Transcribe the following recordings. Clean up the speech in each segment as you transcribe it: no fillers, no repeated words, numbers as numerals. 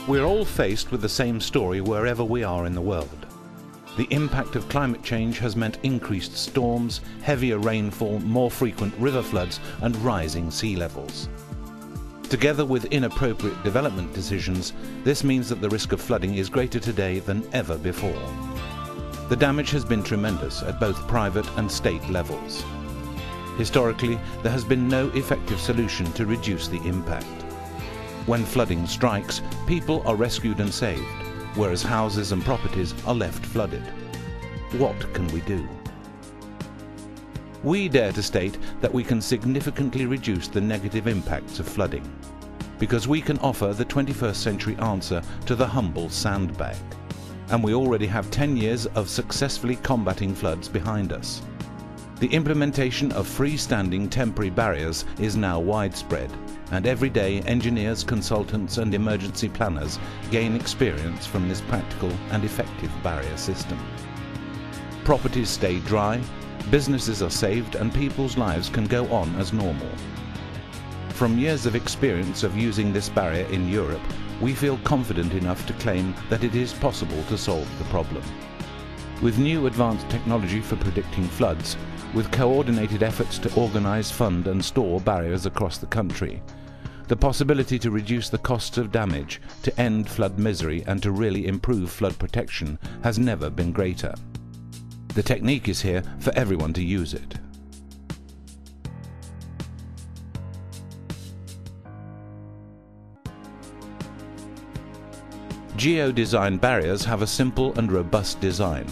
We're all faced with the same story wherever we are in the world. The impact of climate change has meant increased storms, heavier rainfall, more frequent river floods, and rising sea levels. Together with inappropriate development decisions, this means that the risk of flooding is greater today than ever before. The damage has been tremendous at both private and state levels. Historically, there has been no effective solution to reduce the impact. When flooding strikes, people are rescued and saved, whereas houses and properties are left flooded. What can we do? We dare to state that we can significantly reduce the negative impacts of flooding, because we can offer the 21st century answer to the humble sandbag. And we already have 10 years of successfully combating floods behind us. The implementation of freestanding temporary barriers is now widespread, and every day engineers, consultants and emergency planners gain experience from this practical and effective barrier system. Properties stay dry, businesses are saved, and people's lives can go on as normal. From years of experience of using this barrier in Europe, we feel confident enough to claim that it is possible to solve the problem. With new advanced technology for predicting floods, with coordinated efforts to organise, fund and store barriers across the country, the possibility to reduce the costs of damage, to end flood misery and to really improve flood protection has never been greater. The technique is here for everyone to use it. Geo-designed barriers have a simple and robust design,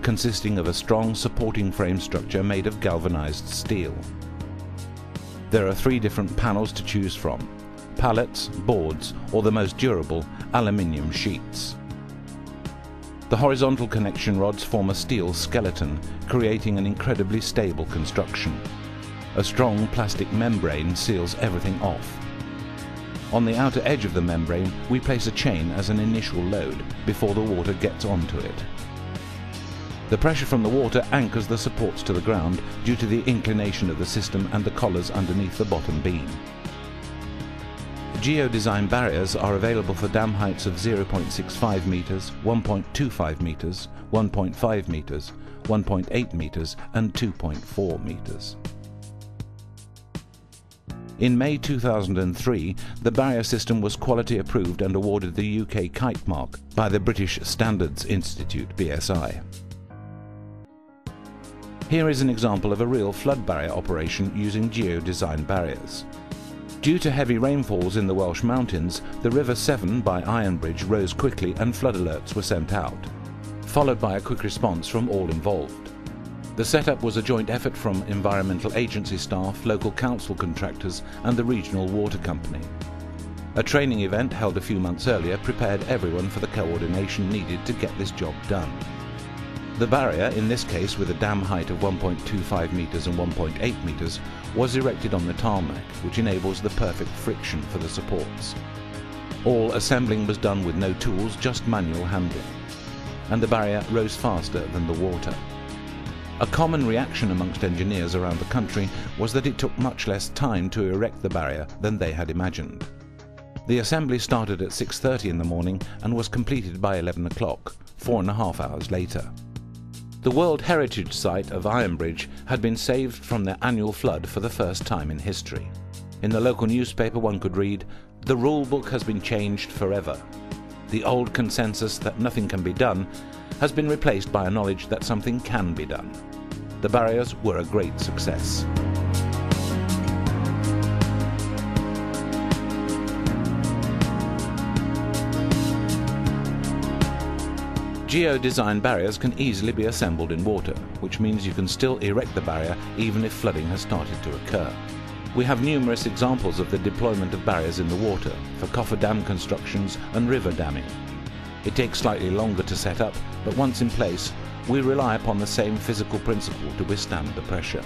consisting of a strong supporting frame structure made of galvanized steel. There are 3 different panels to choose from: pallets, boards, or the most durable, aluminium sheets. The horizontal connection rods form a steel skeleton, creating an incredibly stable construction. A strong plastic membrane seals everything off. On the outer edge of the membrane, we place a chain as an initial load before the water gets onto it. The pressure from the water anchors the supports to the ground due to the inclination of the system and the collars underneath the bottom beam. Geo-design barriers are available for dam heights of 0.65 metres, 1.25 metres, 1.5 metres, 1.8 metres and 2.4 metres. In May 2003, the barrier system was quality approved and awarded the UK Kite Mark by the British Standards Institute, BSI. Here is an example of a real flood barrier operation using geo-designed barriers. Due to heavy rainfalls in the Welsh mountains, the River Severn by Ironbridge rose quickly and flood alerts were sent out, followed by a quick response from all involved. The setup was a joint effort from environmental agency staff, local council contractors and the regional water company. A training event held a few months earlier prepared everyone for the coordination needed to get this job done. The barrier, in this case with a dam height of 1.25 metres and 1.8 metres, was erected on the tarmac, which enables the perfect friction for the supports. All assembling was done with no tools, just manual handling, and the barrier rose faster than the water. A common reaction amongst engineers around the country was that it took much less time to erect the barrier than they had imagined. The assembly started at 6:30 in the morning and was completed by 11 o'clock, 4.5 hours later. The World Heritage Site of Ironbridge had been saved from their annual flood for the first time in history. In the local newspaper one could read, "The rule book has been changed forever. The old consensus that nothing can be done has been replaced by a knowledge that something can be done." The barriers were a great success. Geo-designed barriers can easily be assembled in water, which means you can still erect the barrier even if flooding has started to occur. We have numerous examples of the deployment of barriers in the water for cofferdam constructions and river damming. It takes slightly longer to set up, but once in place, we rely upon the same physical principle to withstand the pressure.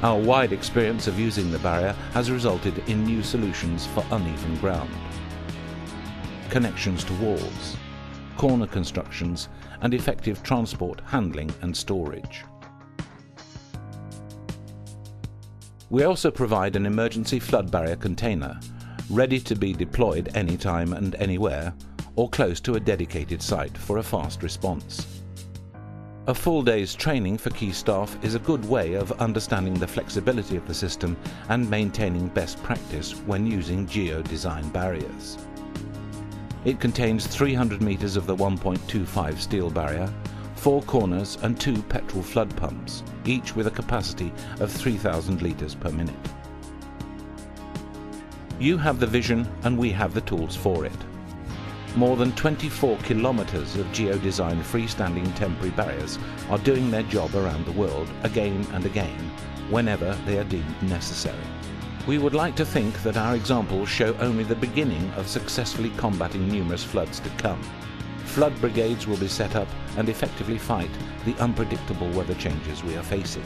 Our wide experience of using the barrier has resulted in new solutions for uneven ground. Connections to walls, corner constructions, and effective transport, handling and storage. We also provide an emergency flood barrier container, ready to be deployed anytime and anywhere, or close to a dedicated site for a fast response. A full day's training for key staff is a good way of understanding the flexibility of the system and maintaining best practice when using geo-design barriers. It contains 300 meters of the 1.25 steel barrier, 4 corners and 2 petrol flood pumps, each with a capacity of 3,000 litres per minute. You have the vision and we have the tools for it. More than 24 kilometers of geo-designed freestanding temporary barriers are doing their job around the world again and again, whenever they are deemed necessary. We would like to think that our examples show only the beginning of successfully combating numerous floods to come. Flood brigades will be set up and effectively fight the unpredictable weather changes we are facing.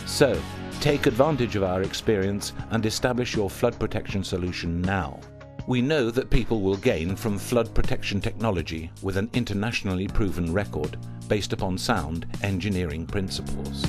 So, take advantage of our experience and establish your flood protection solution now. We know that people will gain from flood protection technology with an internationally proven record based upon sound engineering principles.